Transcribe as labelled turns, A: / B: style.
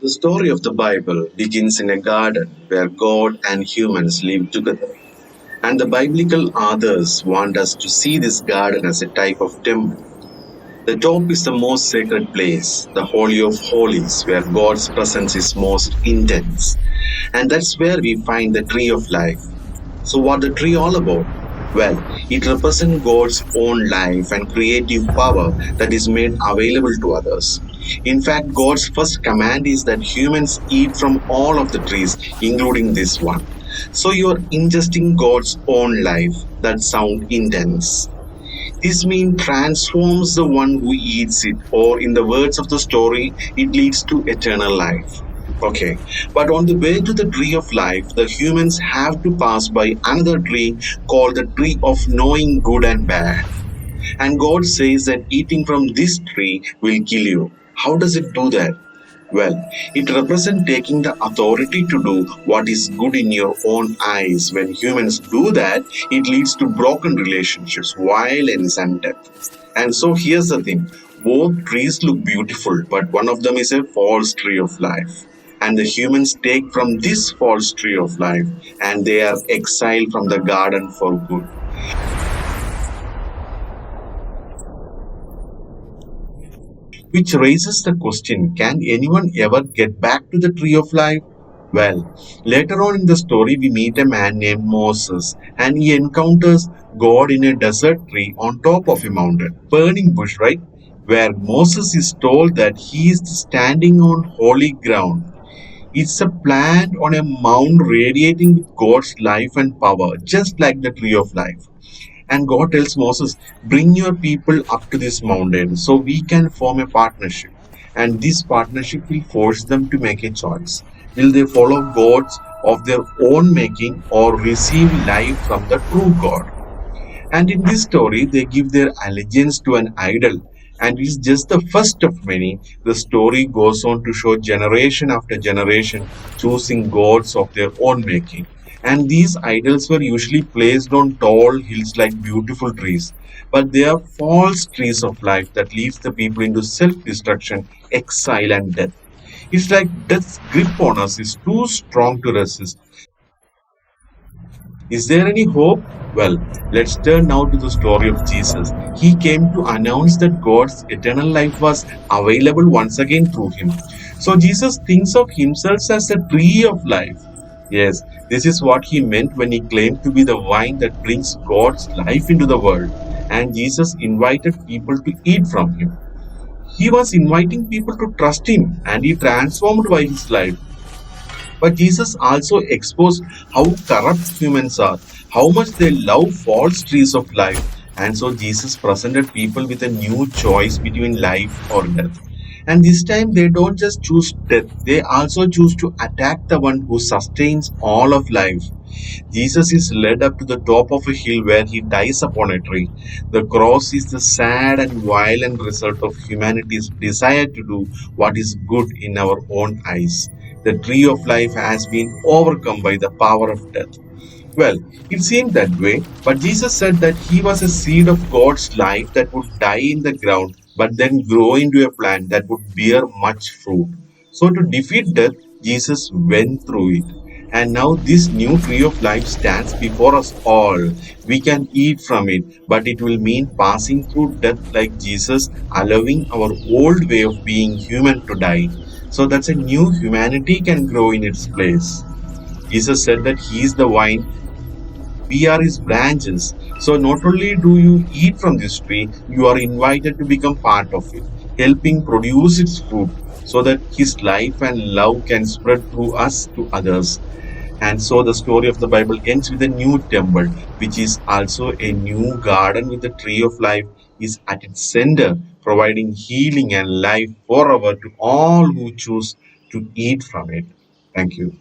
A: The story of the Bible begins in a garden where God and humans live together. And the biblical authors want us to see this garden as a type of temple. The top is the most sacred place, the Holy of Holies, where God's presence is most intense. And that's where we find the tree of life. So, what the tree all about? Well, it represents God's own life and creative power that is made available to others. In fact, God's first command is that humans eat from all of the trees, including this one. So you're ingesting God's own life. That sounds intense. This means transforms the one who eats it, or in the words of the story, it leads to eternal life. Okay, but on the way to the tree of life, the humans have to pass by another tree called the tree of knowing good and bad. And God says that eating from this tree will kill you. How does it do that? Well, it represents taking the authority to do what is good in your own eyes. When humans do that, it leads to broken relationships, violence, and death. And so here's the thing, both trees look beautiful, but one of them is a false tree of life. And the humans take from this false tree of life and they are exiled from the garden for good. Which raises the question, can anyone ever get back to the tree of life? Well, later on in the story, we meet a man named Moses, and he encounters God in a desert tree on top of a mountain, burning bush, right? Where Moses is told that he is standing on holy ground. It's a plant on a mount radiating with God's life and power, just like the tree of life. And God tells Moses, bring your people up to this mountain so we can form a partnership. And this partnership will force them to make a choice. Will they follow gods of their own making or receive life from the true God? And in this story, they give their allegiance to an idol. And it's just the first of many. The story goes on to show generation after generation choosing gods of their own making. And these idols were usually placed on tall hills like beautiful trees. But they are false trees of life that leads the people into self destruction, exile, and death. It's like death's grip on us is too strong to resist. Is there any hope? Well, let's turn now to the story of Jesus. He came to announce that God's eternal life was available once again through him. So Jesus thinks of himself as the tree of life. Yes, this is what he meant when he claimed to be the vine that brings God's life into the world. And Jesus invited people to eat from him. He was inviting people to trust him, and he transformed by his life. But Jesus also exposed how corrupt humans are, how much they love false trees of life. And so Jesus presented people with a new choice between life or death. And this time they don't just choose death, they also choose to attack the one who sustains all of life. Jesus is led up to the top of a hill where he dies upon a tree. The cross is the sad and violent result of humanity's desire to do what is good in our own eyes. The tree of life has been overcome by the power of death. Well, it seemed that way, but Jesus said that he was a seed of God's life that would die in the ground but then grow into a plant that would bear much fruit. So, to defeat death, Jesus went through it. And now, this new tree of life stands before us all. We can eat from it, but it will mean passing through death like Jesus, allowing our old way of being human to die, so that a new humanity can grow in its place. Jesus said that He is the vine, we are his branches. So not only do you eat from this tree, you are invited to become part of it, helping produce its fruit so that his life and love can spread through us to others. And so the story of the Bible ends with a new temple, which is also a new garden with the tree of life is at its center, providing healing and life forever to all who choose to eat from it. Thank you.